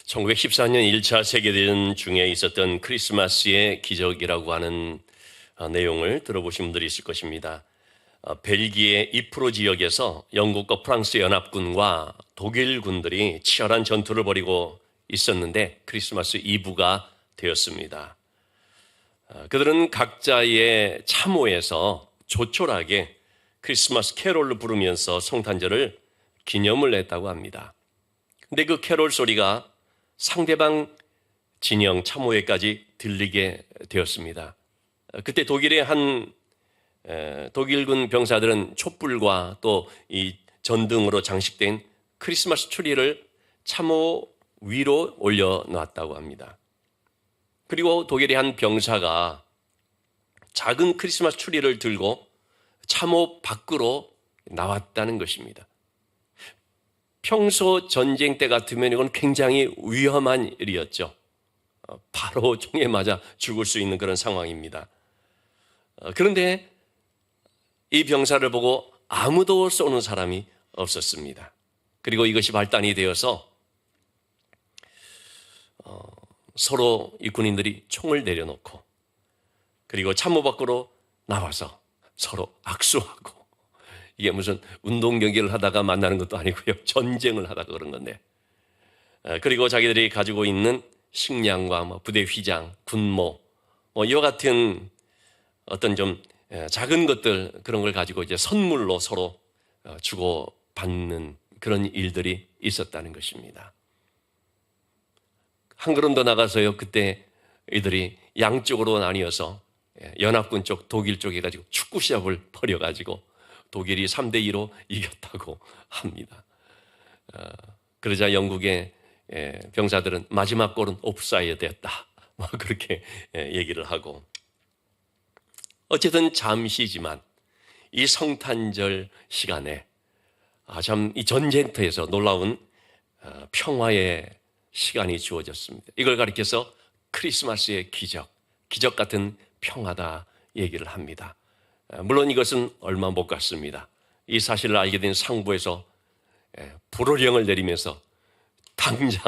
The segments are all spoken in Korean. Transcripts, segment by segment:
1914년 1차 세계대전 중에 있었던 크리스마스의 기적이라고 하는 내용을 들어보신 분들이 있을 것입니다. 벨기에 이프로 지역에서 영국과 프랑스 연합군과 독일 군들이 치열한 전투를 벌이고 있었는데 크리스마스 이브가 되었습니다. 그들은 각자의 참호에서 조촐하게 크리스마스 캐롤을 부르면서 성탄절을 기념을 했다고 합니다. 근데 그 캐롤 소리가 상대방 진영 참호에까지 들리게 되었습니다. 그때 독일의 독일군 병사들은 촛불과 또 이 전등으로 장식된 크리스마스 트리를 참호 위로 올려놨다고 합니다. 그리고 독일의 한 병사가 작은 크리스마스 트리를 들고 참호 밖으로 나왔다는 것입니다. 평소 전쟁 때 같으면 이건 굉장히 위험한 일이었죠. 바로 총에 맞아 죽을 수 있는 그런 상황입니다. 그런데 이 병사를 보고 아무도 쏘는 사람이 없었습니다. 그리고 이것이 발단이 되어서 서로 이 군인들이 총을 내려놓고 그리고 참호 밖으로 나와서 서로 악수하고, 이게 무슨 운동 경기를 하다가 만나는 것도 아니고요, 전쟁을 하다가 그런 건데, 그리고 자기들이 가지고 있는 식량과 부대 휘장, 군모 이와 같은 어떤 좀 작은 것들, 그런 걸 가지고 이제 선물로 서로 주고 받는 그런 일들이 있었다는 것입니다. 한 걸음 더 나가서요, 그때 이들이 양쪽으로 나뉘어서 연합군 쪽, 독일 쪽에 가지고 축구 시합을 벌여가지고 독일이 3대2로 이겼다고 합니다. 그러자 영국의 병사들은 마지막 골은 옵사이드였다, 그렇게 얘기를 하고, 어쨌든 잠시지만 이 성탄절 시간에 참 이 전쟁터에서 놀라운 평화의 시간이 주어졌습니다. 이걸 가리켜서 크리스마스의 기적 같은 평화다 얘기를 합니다. 물론 이것은 얼마 못 갔습니다. 이 사실을 알게 된 상부에서 불호령을 내리면서 당장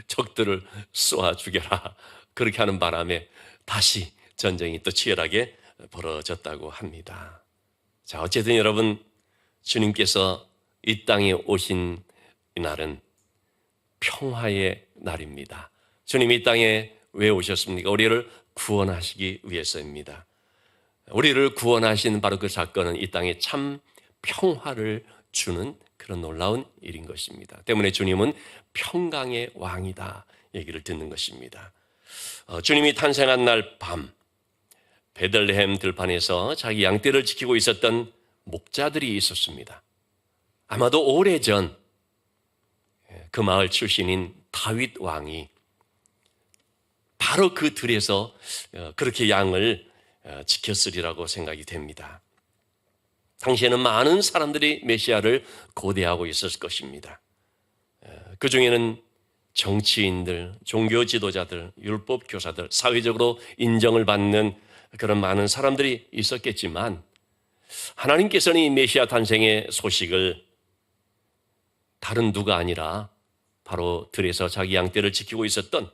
적들을 쏘아 죽여라, 그렇게 하는 바람에 다시 전쟁이 또 치열하게 벌어졌다고 합니다. 자, 어쨌든 여러분, 주님께서 이 땅에 오신 이날은 평화의 날입니다. 주님이 이 땅에 왜 오셨습니까? 우리를 구원하시기 위해서입니다. 우리를 구원하신 바로 그 사건은 이 땅에 참 평화를 주는 그런 놀라운 일인 것입니다. 때문에 주님은 평강의 왕이다 얘기를 듣는 것입니다. 주님이 탄생한 날 밤, 베들레헴 들판에서 자기 양떼를 지키고 있었던 목자들이 있었습니다. 아마도 오래전 그 마을 출신인 다윗 왕이 바로 그 들에서 그렇게 양을 지켰으리라고 생각이 됩니다. 당시에는 많은 사람들이 메시아를 고대하고 있었을 것입니다. 그 중에는 정치인들, 종교 지도자들, 율법 교사들, 사회적으로 인정을 받는 그런 많은 사람들이 있었겠지만, 하나님께서는 이 메시아 탄생의 소식을 다른 누가 아니라 바로 들에서 자기 양떼를 지키고 있었던,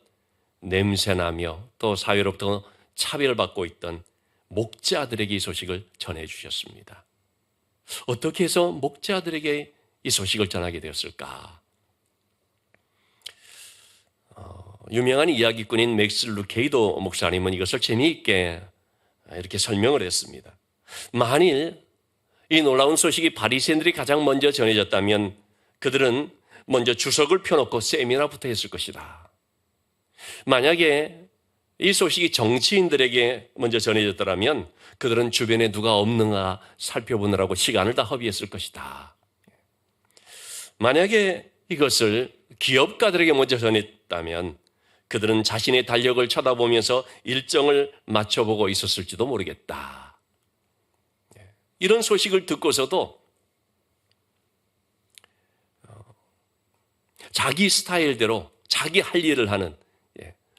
냄새나며 또 사회로부터 차별받고 있던 목자들에게 이 소식을 전해주셨습니다. 어떻게 해서 목자들에게 이 소식을 전하게 되었을까? 유명한 이야기꾼인 맥스 루케이도 목사님은 이것을 재미있게 이렇게 설명을 했습니다. 만일 이 놀라운 소식이 바리새인들이 가장 먼저 전해졌다면 그들은 먼저 주석을 펴놓고 세미나부터 했을 것이다. 만약에 이 소식이 정치인들에게 먼저 전해졌더라면 그들은 주변에 누가 없는가 살펴보느라고 시간을 다 허비했을 것이다. 만약에 이것을 기업가들에게 먼저 전했다면 그들은 자신의 달력을 쳐다보면서 일정을 맞춰보고 있었을지도 모르겠다. 이런 소식을 듣고서도 자기 스타일대로 자기 할 일을 하는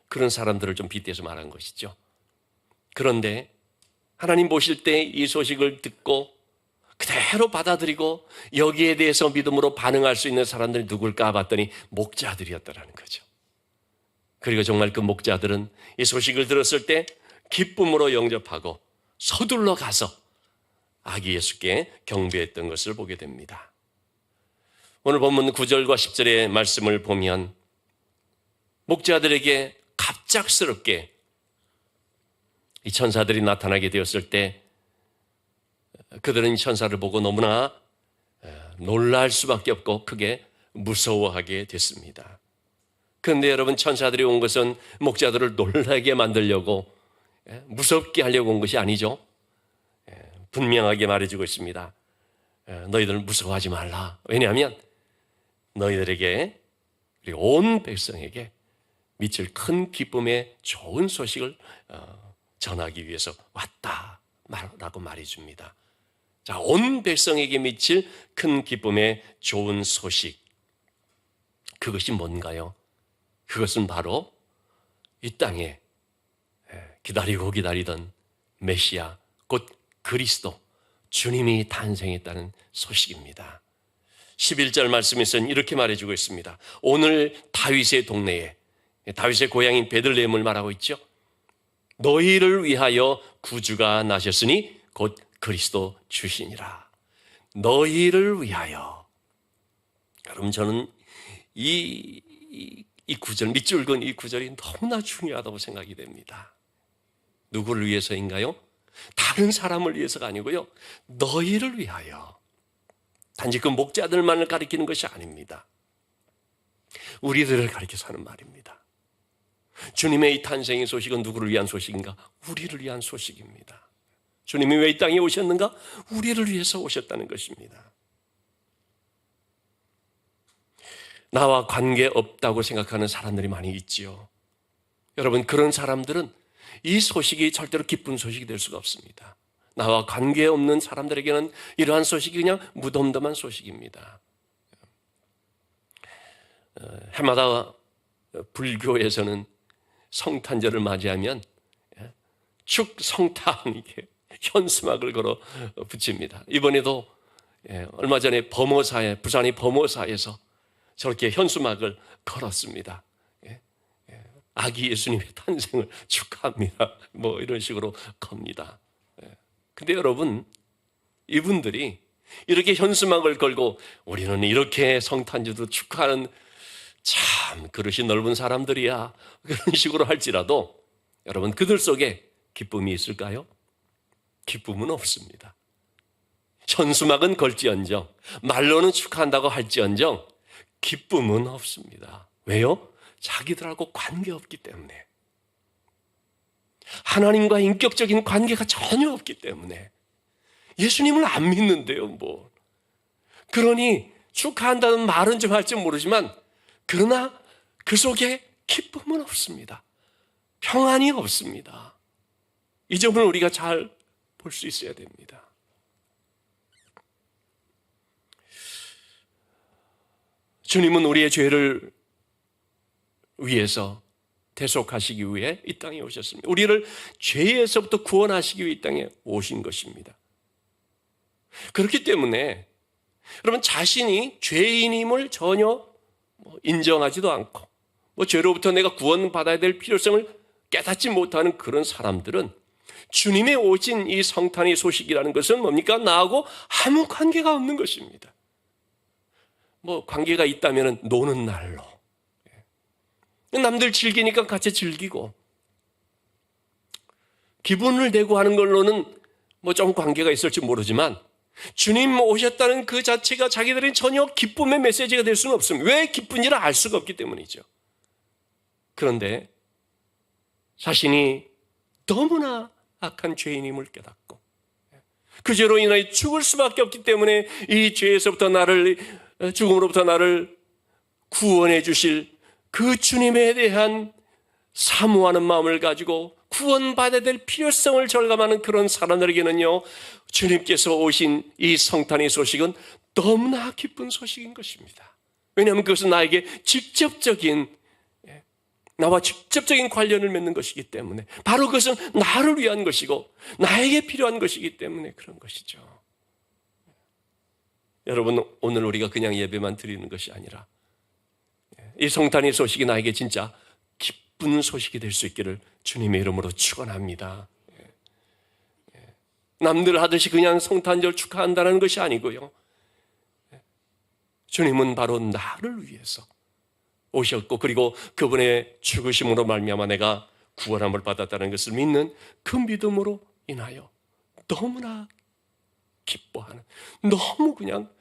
그런 사람들을 좀 빗대서 말한 것이죠. 그런데 하나님 보실 때 이 소식을 듣고 그대로 받아들이고 여기에 대해서 믿음으로 반응할 수 있는 사람들이 누굴까 봤더니 목자들이었다라는 거죠. 그리고 정말 그 목자들은 이 소식을 들었을 때 기쁨으로 영접하고 서둘러 가서 아기 예수께 경배했던 것을 보게 됩니다. 오늘 본문 9절과 10절의 말씀을 보면 목자들에게 갑작스럽게 이 천사들이 나타나게 되었을 때 그들은 이 천사를 보고 너무나 놀랄 수밖에 없고 크게 무서워하게 됐습니다. 그런데 여러분, 천사들이 온 것은 목자들을 놀라게 만들려고 무섭게 하려고 온 것이 아니죠. 분명하게 말해주고 있습니다. 너희들 무서워하지 말라. 왜냐하면 너희들에게 그리고 온 백성에게 미칠 큰 기쁨의 좋은 소식을 전하기 위해서 왔다라고 말해줍니다. 자, 온 백성에게 미칠 큰 기쁨의 좋은 소식, 그것이 뭔가요? 그것은 바로 이 땅에 기다리고 기다리던 메시아, 곧 그리스도, 주님이 탄생했다는 소식입니다. 11절 말씀에서는 이렇게 말해주고 있습니다. 오늘 다윗의 동네에, 다윗의 고향인 베들레헴을 말하고 있죠. 너희를 위하여 구주가 나셨으니 곧 그리스도 주시니라. 너희를 위하여. 여러분, 저는 이 구절, 밑줄 그은 이 구절이 너무나 중요하다고 생각이 됩니다. 누구를 위해서인가요? 다른 사람을 위해서가 아니고요, 너희를 위하여. 단지 그 목자들만을 가리키는 것이 아닙니다. 우리들을 가리켜서 하는 말입니다. 주님의 이 탄생의 소식은 누구를 위한 소식인가? 우리를 위한 소식입니다. 주님이 왜 이 땅에 오셨는가? 우리를 위해서 오셨다는 것입니다. 나와 관계없다고 생각하는 사람들이 많이 있지요. 여러분, 그런 사람들은 이 소식이 절대로 기쁜 소식이 될 수가 없습니다. 나와 관계없는 사람들에게는 이러한 소식이 그냥 무덤덤한 소식입니다. 해마다 불교에서는 성탄절을 맞이하면 축성탄, 이게 현수막을 걸어 붙입니다. 이번에도 얼마 전에 범어사에, 부산의 범어사에서 저렇게 현수막을 걸었습니다. 아기 예수님의 탄생을 축하합니다. 뭐 이런 식으로 겁니다. 근데 여러분, 이분들이 이렇게 현수막을 걸고 우리는 이렇게 성탄절도 축하하는 참 그릇이 넓은 사람들이야, 그런 식으로 할지라도 여러분, 그들 속에 기쁨이 있을까요? 기쁨은 없습니다. 현수막은 걸지언정, 말로는 축하한다고 할지언정 기쁨은 없습니다. 왜요? 자기들하고 관계없기 때문에, 하나님과 인격적인 관계가 전혀 없기 때문에, 예수님을 안 믿는데요, 뭐. 그러니 축하한다는 말은 좀 할지 모르지만, 그러나 그 속에 기쁨은 없습니다. 평안이 없습니다. 이 점을 우리가 잘 볼 수 있어야 됩니다. 주님은 우리의 죄를 위해서 대속하시기 위해 이 땅에 오셨습니다. 우리를 죄에서부터 구원하시기 위해 이 땅에 오신 것입니다. 그렇기 때문에 여러분, 자신이 죄인임을 전혀 인정하지도 않고 죄로부터 내가 구원받아야 될 필요성을 깨닫지 못하는 그런 사람들은 주님의 오신 이 성탄의 소식이라는 것은 뭡니까? 나하고 아무 관계가 없는 것입니다. 관계가 있다면 노는 날로, 남들 즐기니까 같이 즐기고, 기분을 내고 하는 걸로는 좀 관계가 있을지 모르지만, 주님 오셨다는 그 자체가 자기들은 전혀 기쁨의 메시지가 될 수는 없습니다. 왜 기쁜지를 알 수가 없기 때문이죠. 그런데 자신이 너무나 악한 죄인임을 깨닫고 그 죄로 인하여 죽을 수밖에 없기 때문에 이 죄에서부터 죽음으로부터 나를 구원해 주실 그 주님에 대한 사모하는 마음을 가지고 구원받아야 될 필요성을 절감하는 그런 사람들에게는요, 주님께서 오신 이 성탄의 소식은 너무나 기쁜 소식인 것입니다. 왜냐하면 그것은 나와 직접적인 관련을 맺는 것이기 때문에, 바로 그것은 나를 위한 것이고 나에게 필요한 것이기 때문에 그런 것이죠. 여러분, 오늘 우리가 그냥 예배만 드리는 것이 아니라 이 성탄의 소식이 나에게 진짜 기쁜 소식이 될 수 있기를 주님의 이름으로 축원합니다. 남들 하듯이 그냥 성탄절 축하한다는 것이 아니고요. 주님은 바로 나를 위해서 오셨고, 그리고 그분의 죽으심으로 말미암아 내가 구원함을 받았다는 것을 믿는 그 믿음으로 인하여 너무나 기뻐하는, 너무 그냥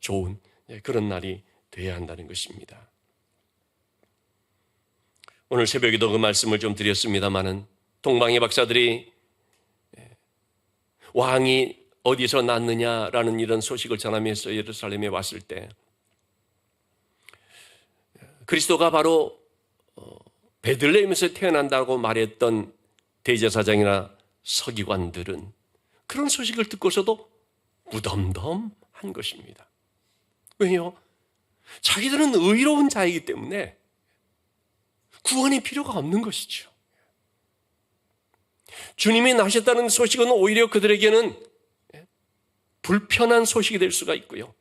좋은 그런 날이 되어야 한다는 것입니다. 오늘 새벽에도 그 말씀을 좀 드렸습니다마는, 동방의 박사들이 왕이 어디서 낳느냐라는 이런 소식을 전하면서 예루살렘에 왔을 때, 그리스도가 바로 베들레헴에서 태어난다고 말했던 대제사장이나 서기관들은 그런 소식을 듣고서도 무덤덤한 것입니다. 왜요? 자기들은 의로운 자이기 때문에 구원이 필요가 없는 것이죠. 주님이 나셨다는 소식은 오히려 그들에게는 불편한 소식이 될 수가 있고요.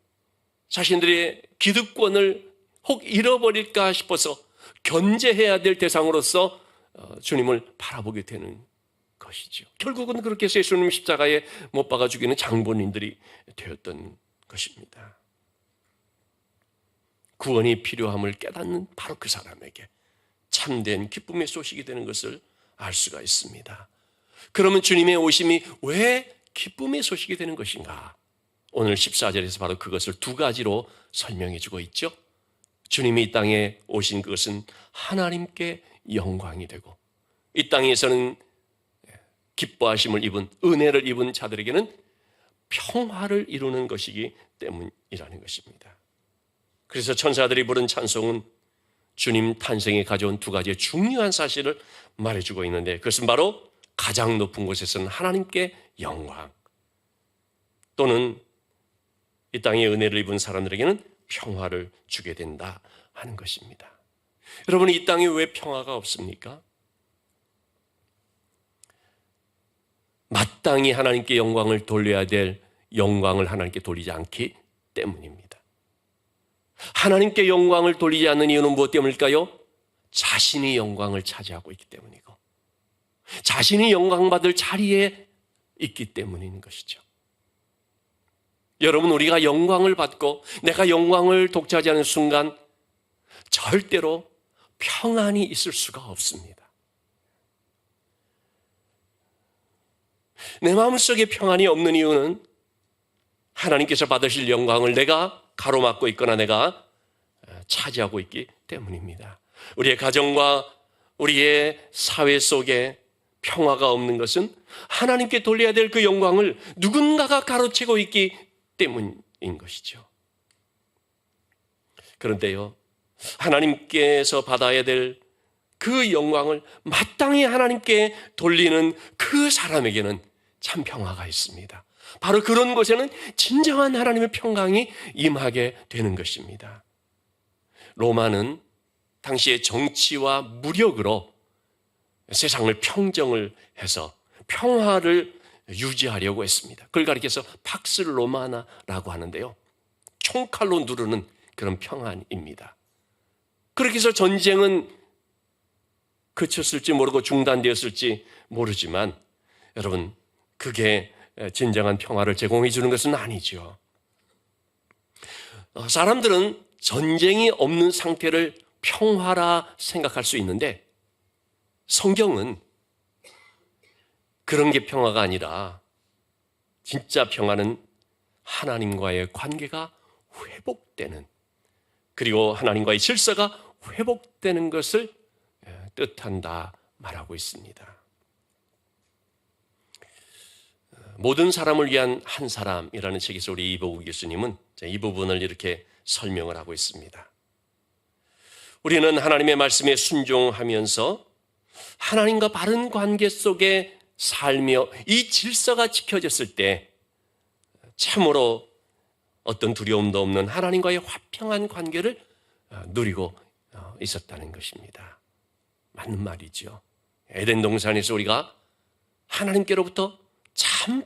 자신들의 기득권을 혹 잃어버릴까 싶어서 견제해야 될 대상으로서 주님을 바라보게 되는 것이죠. 결국은 그렇게 해서 예수님 십자가에 못 박아 죽이는 장본인들이 되었던 것입니다. 구원이 필요함을 깨닫는 바로 그 사람에게 참된 기쁨의 소식이 되는 것을 알 수가 있습니다. 그러면 주님의 오심이 왜 기쁨의 소식이 되는 것인가? 오늘 14절에서 바로 그것을 두 가지로 설명해 주고 있죠. 주님이 이 땅에 오신 그것은 하나님께 영광이 되고, 이 땅에서는 기뻐하심을 입은, 은혜를 입은 자들에게는 평화를 이루는 것이기 때문이라는 것입니다. 그래서 천사들이 부른 찬송은 주님 탄생에 가져온 두 가지의 중요한 사실을 말해주고 있는데, 그것은 바로 가장 높은 곳에서는 하나님께 영광, 또는 이 땅에 은혜를 입은 사람들에게는 평화를 주게 된다 하는 것입니다. 여러분, 이 땅에 왜 평화가 없습니까? 마땅히 하나님께 영광을 돌려야 될 영광을 하나님께 돌리지 않기 때문입니다. 하나님께 영광을 돌리지 않는 이유는 무엇 때문일까요? 자신이 영광을 차지하고 있기 때문이고, 자신이 영광받을 자리에 있기 때문인 것이죠. 여러분, 우리가 영광을 받고 내가 영광을 독차지하는 순간 절대로 평안이 있을 수가 없습니다. 내 마음속에 평안이 없는 이유는 하나님께서 받으실 영광을 내가 가로막고 있거나 내가 차지하고 있기 때문입니다. 우리의 가정과 우리의 사회 속에 평화가 없는 것은 하나님께 돌려야 될 그 영광을 누군가가 가로채고 있기 때문인 것이죠. 그런데요, 하나님께서 받아야 될 그 영광을 마땅히 하나님께 돌리는 그 사람에게는 참 평화가 있습니다. 바로 그런 곳에는 진정한 하나님의 평강이 임하게 되는 것입니다. 로마는 당시의 정치와 무력으로 세상을 평정을 해서 평화를 유지하려고 했습니다. 그걸 가리켜서 팍스 로마나라고 하는데요, 총칼로 누르는 그런 평안입니다. 그렇게 해서 전쟁은 그쳤을지 모르고 중단되었을지 모르지만, 여러분, 그게 진정한 평화를 제공해 주는 것은 아니죠. 사람들은 전쟁이 없는 상태를 평화라 생각할 수 있는데, 성경은 그런 게 평화가 아니라 진짜 평화는 하나님과의 관계가 회복되는, 그리고 하나님과의 질서가 회복되는 것을 뜻한다 말하고 있습니다. 모든 사람을 위한 한 사람이라는 책에서 우리 이보국 교수님은 이 부분을 이렇게 설명을 하고 있습니다. 우리는 하나님의 말씀에 순종하면서 하나님과 바른 관계 속에 살며 이 질서가 지켜졌을 때 참으로 어떤 두려움도 없는 하나님과의 화평한 관계를 누리고 있었다는 것입니다. 맞는 말이죠. 에덴 동산에서 우리가 하나님께로부터 참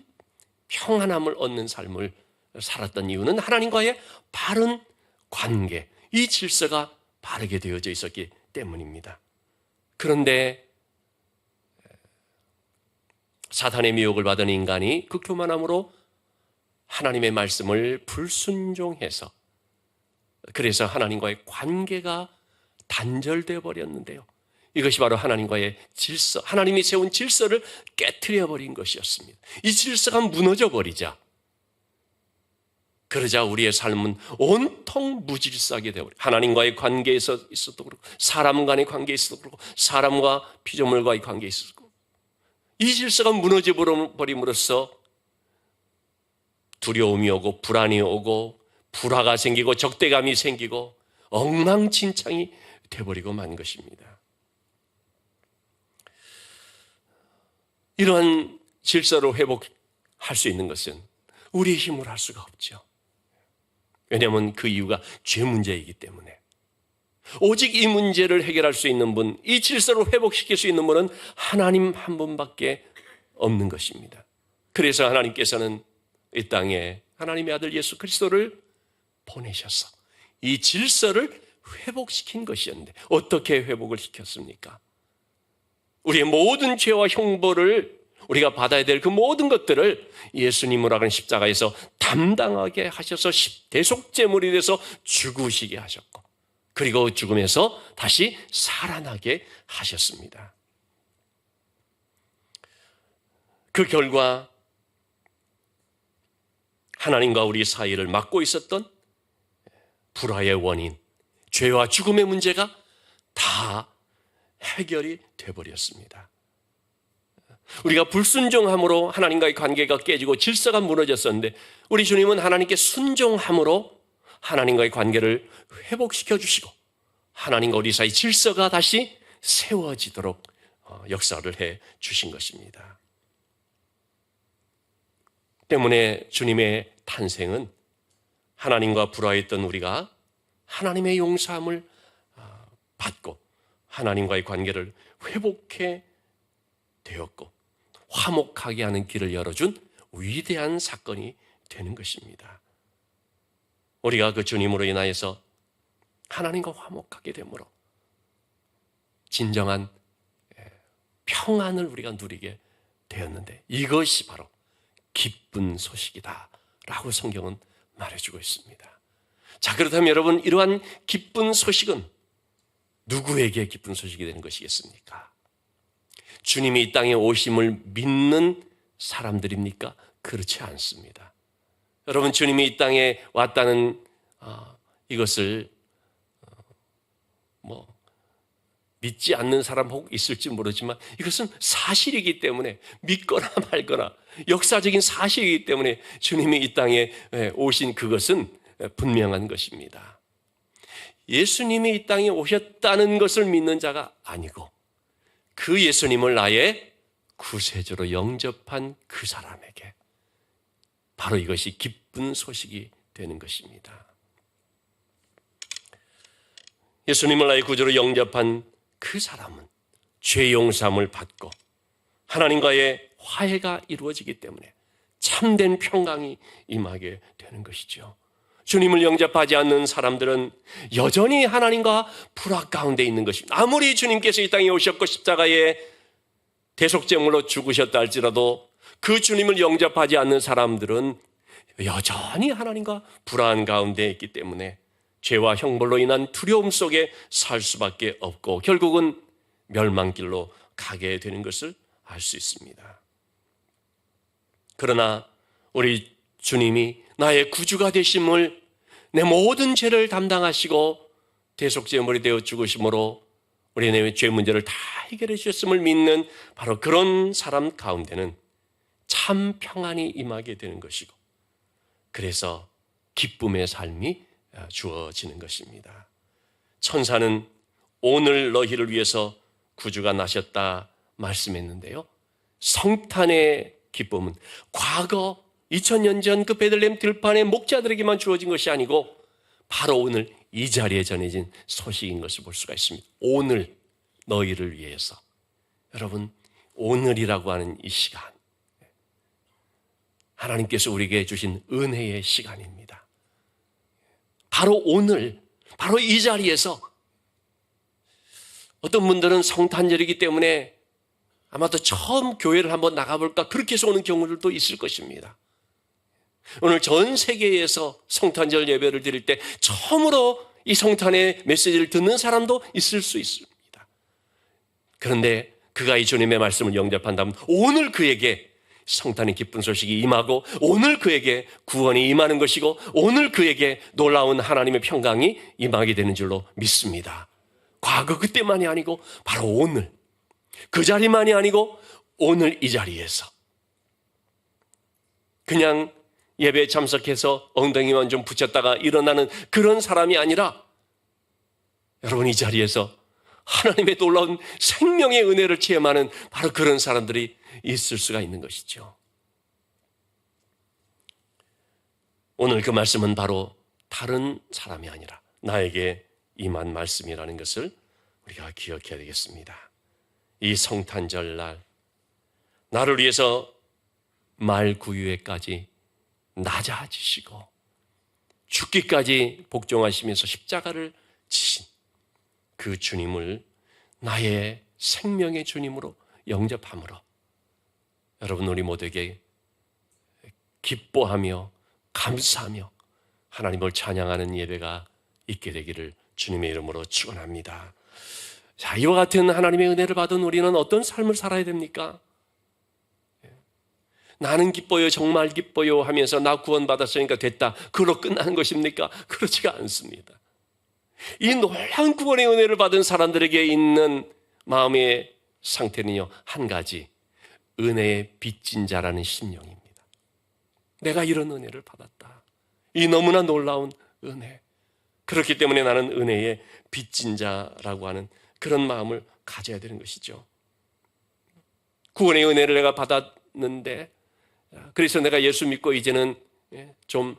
평안함을 얻는 삶을 살았던 이유는 하나님과의 바른 관계, 이 질서가 바르게 되어져 있었기 때문입니다. 그런데 사탄의 미혹을 받은 인간이 그 교만함으로 하나님의 말씀을 불순종해서 그래서 하나님과의 관계가 단절되어 버렸는데요. 이것이 바로 하나님과의 질서, 하나님이 세운 질서를 깨트려 버린 것이었습니다. 이 질서가 무너져 버리자 그러자 우리의 삶은 온통 무질서하게 되어버려요. 하나님과의 관계에 있어도 그렇고 사람 간의 관계에 있어도 그렇고 사람과 피조물과의 관계에 있어도 그렇고 이 질서가 무너져 버림으로써 두려움이 오고 불안이 오고 불화가 생기고 적대감이 생기고 엉망진창이 되어버리고 만 것입니다. 이러한 질서를 회복할 수 있는 것은 우리의 힘으로 할 수가 없죠. 왜냐하면 그 이유가 죄 문제이기 때문에. 오직 이 문제를 해결할 수 있는 분, 이 질서를 회복시킬 수 있는 분은 하나님 한 분밖에 없는 것입니다. 그래서 하나님께서는 이 땅에 하나님의 아들 예수 그리스도를 보내셔서 이 질서를 회복시킨 것이었는데 어떻게 회복을 시켰습니까? 우리의 모든 죄와 형벌을 우리가 받아야 될 그 모든 것들을 예수님으로 하는 십자가에서 담당하게 하셔서 대속제물이 돼서 죽으시게 하셨고 그리고 죽음에서 다시 살아나게 하셨습니다. 그 결과 하나님과 우리 사이를 막고 있었던 불화의 원인, 죄와 죽음의 문제가 다 해결이 되어버렸습니다. 우리가 불순종함으로 하나님과의 관계가 깨지고 질서가 무너졌었는데 우리 주님은 하나님께 순종함으로 하나님과의 관계를 회복시켜 주시고 하나님과 우리 사이 질서가 다시 세워지도록 역사를 해 주신 것입니다. 때문에 주님의 탄생은 하나님과 불화했던 우리가 하나님의 용서함을 받고 하나님과의 관계를 회복해 되었고 화목하게 하는 길을 열어준 위대한 사건이 되는 것입니다. 우리가 그 주님으로 인하여서 하나님과 화목하게 되므로 진정한 평안을 우리가 누리게 되었는데 이것이 바로 기쁜 소식이다 라고 성경은 말해주고 있습니다. 자, 그렇다면 여러분 이러한 기쁜 소식은 누구에게 기쁜 소식이 되는 것이겠습니까? 주님이 이 땅에 오심을 믿는 사람들입니까? 그렇지 않습니다. 여러분 주님이 이 땅에 왔다는 이것을 믿지 않는 사람 혹 있을지 모르지만 이것은 사실이기 때문에 믿거나 말거나 역사적인 사실이기 때문에 주님이 이 땅에 오신 그것은 분명한 것입니다. 예수님이 이 땅에 오셨다는 것을 믿는 자가 아니고 그 예수님을 나의 구세주로 영접한 그 사람에게 바로 이것이 기쁜 소식이 되는 것입니다. 예수님을 나의 구주로 영접한 그 사람은 죄 용서함을 받고 하나님과의 화해가 이루어지기 때문에 참된 평강이 임하게 되는 것이죠. 주님을 영접하지 않는 사람들은 여전히 하나님과 불화 가운데 있는 것입니다. 아무리 주님께서 이 땅에 오셨고 십자가에 대속제물로 죽으셨다 할지라도 그 주님을 영접하지 않는 사람들은 여전히 하나님과 불화한 가운데 있기 때문에 죄와 형벌로 인한 두려움 속에 살 수밖에 없고 결국은 멸망길로 가게 되는 것을 알 수 있습니다. 그러나 우리 주님이 나의 구주가 되심을 내 모든 죄를 담당하시고 대속제물이 되어 죽으심으로 우리 내 죄 문제를 다 해결해 주셨음을 믿는 바로 그런 사람 가운데는 참 평안이 임하게 되는 것이고 그래서 기쁨의 삶이 주어지는 것입니다. 천사는 오늘 너희를 위해서 구주가 나셨다 말씀했는데요. 성탄의 기쁨은 과거 2000년 전 그 베들레헴 들판의 목자들에게만 주어진 것이 아니고 바로 오늘 이 자리에 전해진 소식인 것을 볼 수가 있습니다. 오늘 너희를 위해서. 여러분 오늘이라고 하는 이 시간 하나님께서 우리에게 주신 은혜의 시간입니다. 바로 오늘, 바로 이 자리에서 어떤 분들은 성탄절이기 때문에 아마도 처음 교회를 한번 나가볼까 그렇게 해서 오는 경우들도 있을 것입니다. 오늘 전 세계에서 성탄절 예배를 드릴 때 처음으로 이 성탄의 메시지를 듣는 사람도 있을 수 있습니다. 그런데 그가 이 주님의 말씀을 영접한다면 오늘 그에게 성탄의 기쁜 소식이 임하고 오늘 그에게 구원이 임하는 것이고 오늘 그에게 놀라운 하나님의 평강이 임하게 되는 줄로 믿습니다. 과거 그때만이 아니고 바로 오늘 그 자리만이 아니고 오늘 이 자리에서 그냥 예배에 참석해서 엉덩이만 좀 붙였다가 일어나는 그런 사람이 아니라 여러분 이 자리에서 하나님의 놀라운 생명의 은혜를 체험하는 바로 그런 사람들이 있을 수가 있는 것이죠. 오늘 그 말씀은 바로 다른 사람이 아니라 나에게 임한 말씀이라는 것을 우리가 기억해야 되겠습니다. 이 성탄절 날 나를 위해서 말구유에까지 낮아지시고 죽기까지 복종하시면서 십자가를 지신 그 주님을 나의 생명의 주님으로 영접함으로 여러분 우리 모두에게 기뻐하며 감사하며 하나님을 찬양하는 예배가 있게 되기를 주님의 이름으로 축원합니다. 자, 이와 같은 하나님의 은혜를 받은 우리는 어떤 삶을 살아야 됩니까? 나는 기뻐요, 정말 기뻐요 하면서 나 구원받았으니까 됐다. 그걸로 끝나는 것입니까? 그렇지가 않습니다. 이 놀라운 구원의 은혜를 받은 사람들에게 있는 마음의 상태는요, 한 가지, 은혜의 빚진 자라는 심령입니다. 내가 이런 은혜를 받았다. 이 너무나 놀라운 은혜. 그렇기 때문에 나는 은혜의 빚진 자라고 하는 그런 마음을 가져야 되는 것이죠. 구원의 은혜를 내가 받았는데 그래서 내가 예수 믿고 이제는 좀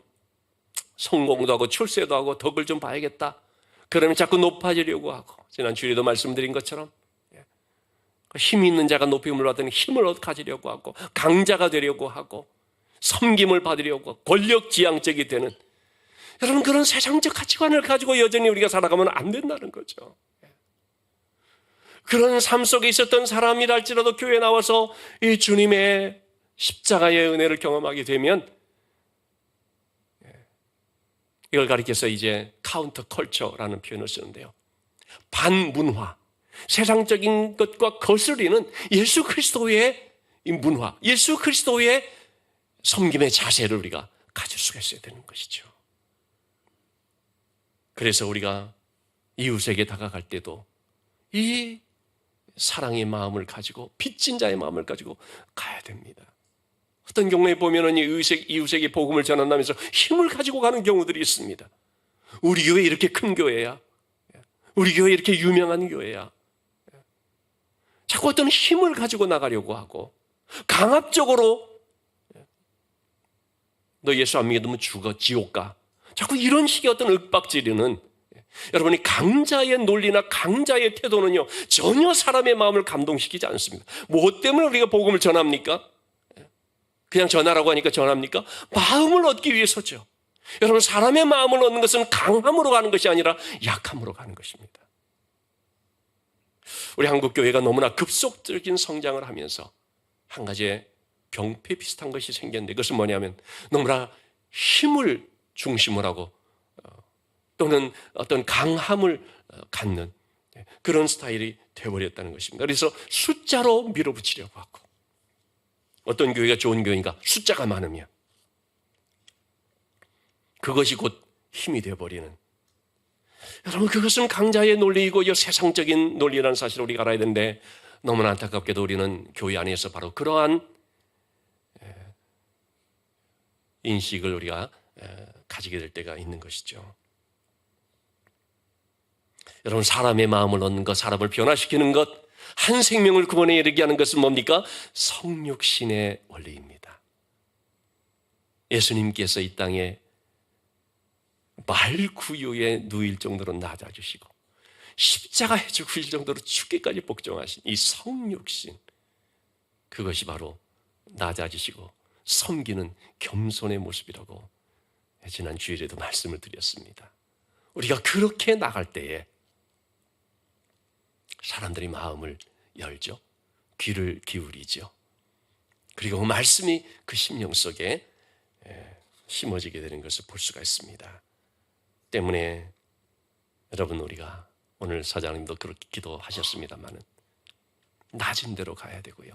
성공도 하고 출세도 하고 덕을 좀 봐야겠다. 그러면 자꾸 높아지려고 하고 지난 주일에도 말씀드린 것처럼 힘 있는 자가 높임을 받으니 힘을 가지려고 하고 강자가 되려고 하고 섬김을 받으려고 하고 권력지향적이 되는 여러분 그런 세상적 가치관을 가지고 여전히 우리가 살아가면 안 된다는 거죠. 그런 삶 속에 있었던 사람이랄지라도 교회에 나와서 이 주님의 십자가의 은혜를 경험하게 되면 이걸 가리켜서 이제 카운터 컬처라는 표현을 쓰는데요. 반문화, 세상적인 것과 거스리는 예수 그리스도의 이 문화, 예수 그리스도의 섬김의 자세를 우리가 가질 수가 있어야 되는 것이죠. 그래서 우리가 이웃에게 다가갈 때도 이 사랑의 마음을 가지고 빚진 자의 마음을 가지고 가야 됩니다. 어떤 경우에 보면은 이웃에게 복음을 전한다면서 힘을 가지고 가는 경우들이 있습니다. 우리 교회 이렇게 큰 교회야. 우리 교회 이렇게 유명한 교회야. 자꾸 어떤 힘을 가지고 나가려고 하고 강압적으로 너 예수 안 믿으면 죽어 지옥 가. 자꾸 이런 식의 어떤 윽박지르는 여러분이 강자의 논리나 강자의 태도는요 전혀 사람의 마음을 감동시키지 않습니다. 무엇 때문에 우리가 복음을 전합니까? 그냥 전하라고 하니까 전합니까? 마음을 얻기 위해서죠. 여러분 사람의 마음을 얻는 것은 강함으로 가는 것이 아니라 약함으로 가는 것입니다. 우리 한국교회가 너무나 급속적인 성장을 하면서 한 가지의 병폐 비슷한 것이 생겼는데 그것은 뭐냐면 너무나 힘을 중심으로 하고 또는 어떤 강함을 갖는 그런 스타일이 되어버렸다는 것입니다. 그래서 숫자로 밀어붙이려고 하고 어떤 교회가 좋은 교회인가 숫자가 많으면 그것이 곧 힘이 되어버리는 여러분 그것은 강자의 논리이고 이 세상적인 논리라는 사실을 우리가 알아야 되는데 너무나 안타깝게도 우리는 교회 안에서 바로 그러한 인식을 우리가 가지게 될 때가 있는 것이죠. 여러분 사람의 마음을 얻는 것, 사람을 변화시키는 것, 한 생명을 구원에 이르게 하는 것은 뭡니까? 성육신의 원리입니다. 예수님께서 이 땅에 말구유에 누일 정도로 낮아주시고 십자가에 죽을 정도로 죽기까지 복종하신 이 성육신, 그것이 바로 낮아지시고 섬기는 겸손의 모습이라고 지난 주일에도 말씀을 드렸습니다. 우리가 그렇게 나갈 때에 사람들이 마음을 열죠. 귀를 기울이죠. 그리고 그 말씀이 그 심령 속에 심어지게 되는 것을 볼 수가 있습니다. 때문에 여러분, 우리가 오늘 사장님도 그렇게 기도하셨습니다마는 낮은 데로 가야 되고요.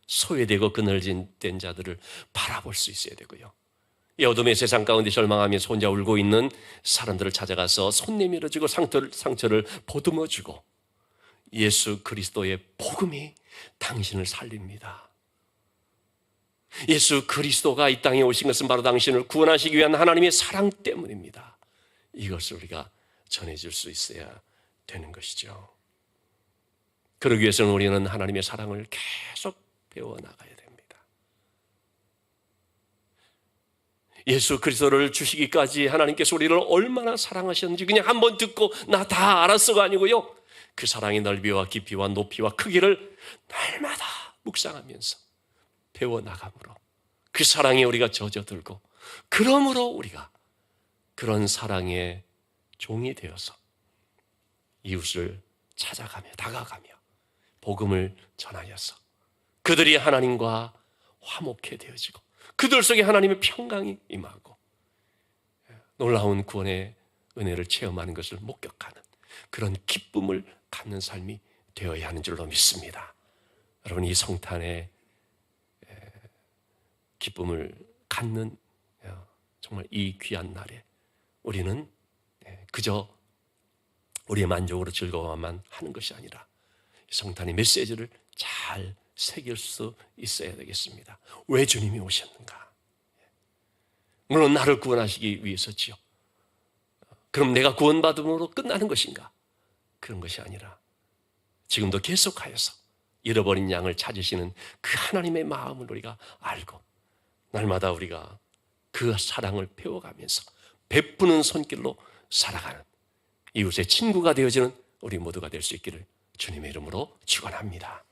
소외되고 그늘진 자들을 바라볼 수 있어야 되고요. 이 어둠의 세상 가운데 절망하면서 혼자 울고 있는 사람들을 찾아가서 손 내밀어주고 상처를 보듬어주고 예수 그리스도의 복음이 당신을 살립니다. 예수 그리스도가 이 땅에 오신 것은 바로 당신을 구원하시기 위한 하나님의 사랑 때문입니다. 이것을 우리가 전해줄 수 있어야 되는 것이죠. 그러기 위해서는 우리는 하나님의 사랑을 계속 배워나가야 됩니다. 예수 그리스도를 주시기까지 하나님께서 우리를 얼마나 사랑하셨는지 그냥 한번 듣고 나 다 알았어가 아니고요. 그 사랑의 넓이와 깊이와 높이와 크기를 날마다 묵상하면서 배워나감으로 그 사랑에 우리가 젖어들고 그러므로 우리가 그런 사랑의 종이 되어서 이웃을 찾아가며 다가가며 복음을 전하여서 그들이 하나님과 화목해 되어지고 그들 속에 하나님의 평강이 임하고 놀라운 구원의 은혜를 체험하는 것을 목격하는 그런 기쁨을 갖는 삶이 되어야 하는 줄로 믿습니다. 여러분, 이 성탄의 기쁨을 갖는 정말 이 귀한 날에 우리는 그저 우리의 만족으로 즐거워만 하는 것이 아니라 성탄의 메시지를 잘 새길 수 있어야 되겠습니다. 왜 주님이 오셨는가? 물론 나를 구원하시기 위해서지요. 그럼 내가 구원받음으로 끝나는 것인가? 그런 것이 아니라 지금도 계속하여서 잃어버린 양을 찾으시는 그 하나님의 마음을 우리가 알고 날마다 우리가 그 사랑을 배워가면서 베푸는 손길로 살아가는 이웃의 친구가 되어지는 우리 모두가 될 수 있기를 주님의 이름으로 축원합니다.